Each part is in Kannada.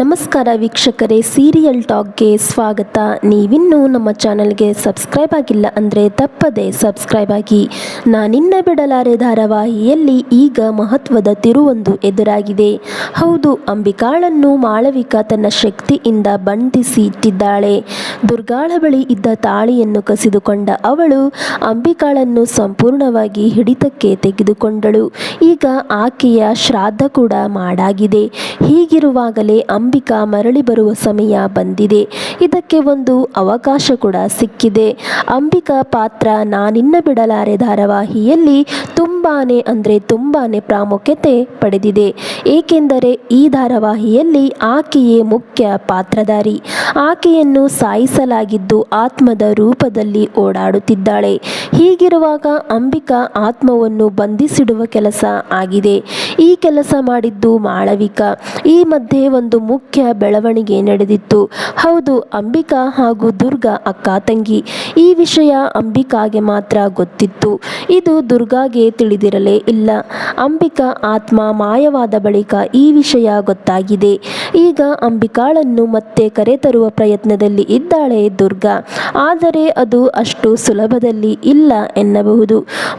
ನಮಸ್ಕಾರ ವೀಕ್ಷಕರೇ, ಸೀರಿಯಲ್ ಟಾಕ್ಗೆ ಸ್ವಾಗತ. ನೀವಿನ್ನೂ ನಮ್ಮ ಚಾನಲ್ಗೆ ಸಬ್ಸ್ಕ್ರೈಬ್ ಆಗಿಲ್ಲ ಅಂದರೆ ತಪ್ಪದೆ ಸಬ್ಸ್ಕ್ರೈಬ್ ಆಗಿ. ನಾನಿನ್ನ ಬಿಡಲಾರೆ ಧಾರಾವಾಹಿಯಲ್ಲಿ ಈಗ ಮಹತ್ವದ ತಿರುವೊಂದು ಎದುರಾಗಿದೆ. ಹೌದು, ಅಂಬಿಕಾಳನ್ನು ಮಾಳವಿಕಾ ತನ್ನ ಶಕ್ತಿಯಿಂದ ಬಂಧಿಸಿ ಇಟ್ಟಿದ್ದಾಳೆ. ದುರ್ಗಾಳ ಬಳಿ ಇದ್ದ ತಾಳಿಯನ್ನು ಕಸಿದುಕೊಂಡ ಅವಳು ಅಂಬಿಕಾಳನ್ನು ಸಂಪೂರ್ಣವಾಗಿ ಹಿಡಿತಕ್ಕೆ ತೆಗೆದುಕೊಂಡಳು. ಈಗ ಆಕೆಯ ಶ್ರಾದ್ದ ಕೂಡ ಮಾಡಾಗಿದೆ. ಹೀಗಿರುವಾಗಲೇ ಅಂಬಿಕಾ ಮರಳಿ ಬರುವ ಸಮಯ ಬಂದಿದೆ. ಇದಕ್ಕೆ ಒಂದು ಅವಕಾಶ ಕೂಡ ಸಿಕ್ಕಿದೆ. ಅಂಬಿಕಾ ಪಾತ್ರ ನಾನಿನ್ನ ಬಿಡಲಾರೆ ಧಾರಾವಾಹಿಯಲ್ಲಿ ತುಂಬಾನೇ ಪ್ರಾಮುಖ್ಯತೆ ಪಡೆದಿದೆ. ಏಕೆಂದರೆ ಈ ಧಾರಾವಾಹಿಯಲ್ಲಿ ಆಕೆಯೇ ಮುಖ್ಯ ಪಾತ್ರಧಾರಿ. ಆಕೆಯನ್ನು ಸಾಯಿಸಲಾಗಿದ್ದು ಆತ್ಮದ ರೂಪದಲ್ಲಿ ಓಡಾಡುತ್ತಿದ್ದಾಳೆ. ಹೀಗಿರುವಾಗ ಅಂಬಿಕಾ ಆತ್ಮವನ್ನು ಬಂಧಿಸಿಡುವ ಕೆಲಸ ಆಗಿದೆ. ಈ ಕೆಲಸ ಮಾಡಿದ್ದು ಮಾಳವಿಕಾ. ಈ ಮಧ್ಯೆ ಒಂದು ಮುಖ್ಯ ಬೆಳವಣಿಗೆ ನಡೆದಿತ್ತು. ಹೌದು, ಅಂಬಿಕಾ ಹಾಗೂ ದುರ್ಗಾ ಅಕ್ಕ ತಂಗಿ. ಈ ವಿಷಯ ಅಂಬಿಕಾಗೆ ಮಾತ್ರ ಗೊತ್ತಿತ್ತು. ಇದು ದುರ್ಗಾಗೆ ತಿಳಿದಿರಲೇ ಇಲ್ಲ. ಅಂಬಿಕಾ ಆತ್ಮ ಮಾಯವಾದ ಬಳಿಕ ಈ ವಿಷಯ ಗೊತ್ತಾಗಿದೆ. ಈಗ ಅಂಬಿಕಾಳನ್ನು ಮತ್ತೆ ಕರೆತರುವ ಪ್ರಯತ್ನದಲ್ಲಿ ಇದ್ದಾಳೆ ದುರ್ಗಾ. ಆದರೆ ಅದು ಅಷ್ಟು ಸುಲಭದಲ್ಲಿ ಇಲ್ಲ ಎನ್ನಬಹುದು.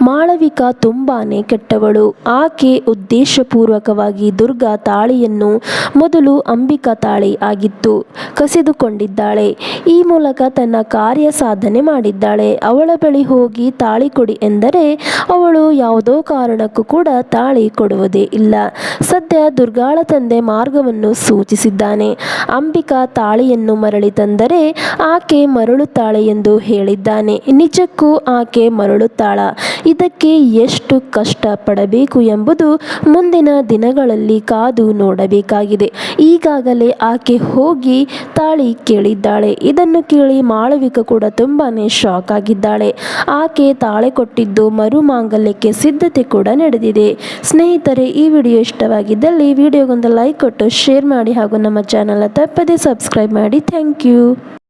ಮಾಳವಿಕಾ ತುಂಬಾನೇ ಕೆಟ್ಟವಳು. ಆಕೆ ಉದ್ದೇಶಪೂರ್ವಕವಾಗಿ ದುರ್ಗಾ ತಾಳಿಯನ್ನು, ಮೊದಲು ಅಂಬಿಕಾ ತಾಳಿ ಆಗಿತ್ತು, ಕಸಿದುಕೊಂಡಿದ್ದಾಳೆ. ಈ ಮೂಲಕ ತನ್ನ ಕಾರ್ಯ ಸಾಧನೆ ಮಾಡಿದ್ದಾಳೆ. ಅವಳ ಬಳಿ ಹೋಗಿ ತಾಳಿ ಕೊಡಿ ಎಂದರೆ ಅವಳು ಯಾವುದೋ ಕಾರಣಕ್ಕೂ ಕೂಡ ತಾಳಿ ಕೊಡುವುದೇ ಇಲ್ಲ. ಸದ್ಯ ದುರ್ಗಾಳ ತಂದೆ ಮಾರ್ಗವನ್ನು ಸೂಚಿಸಿದ್ದಾನೆ. ಅಂಬಿಕಾ ತಾಳಿಯನ್ನು ಮರಳಿ ತಂದರೆ ಆಕೆ ಮರಳುತ್ತಾಳೆ ಎಂದು ಹೇಳಿದ್ದಾನೆ. ನಿಜಕ್ಕೂ ಆಕೆ ಮರಳುತ್ತಾಳ? ಇದಕ್ಕೆ ಎಷ್ಟು ಕಷ್ಟ ಪಡಬೇಕು ಎಂಬುದು ಮುಂದಿನ ದಿನಗಳಲ್ಲಿ ಕಾದು ನೋಡಬೇಕಾಗಿದೆ. ಈಗಾಗಲೇ ಆಕೆ ಹೋಗಿ ತಾಳಿ ಕೇಳಿದ್ದಾಳೆ. ಇದನ್ನು ಕೇಳಿ ಮಾಳವಿಕಾ ಕೂಡ ತುಂಬಾನೇ ಶಾಕ್ ಆಗಿದ್ದಾಳೆ. ಆಕೆ ತಾಳಿ ಕೊಟ್ಟಿದ್ದು ಮರು ಮಾಂಗಲ್ಯಕ್ಕೆ ಸಿದ್ಧತೆ ಕೂಡ ನಡೆದಿದೆ. ಸ್ನೇಹಿತರೆ, ಈ ವಿಡಿಯೋ ಇಷ್ಟವಾಗಿದ್ದಲ್ಲಿ ವಿಡಿಯೋಗೊಂದು ಲೈಕ್ ಕೊಟ್ಟು ಶೇರ್ ಮಾಡಿ ಹಾಗೂ ನಮ್ಮ ಚಾನಲ್ ತಪ್ಪದೇ ಸಬ್ಸ್ಕ್ರೈಬ್ ಮಾಡಿ. Thank you.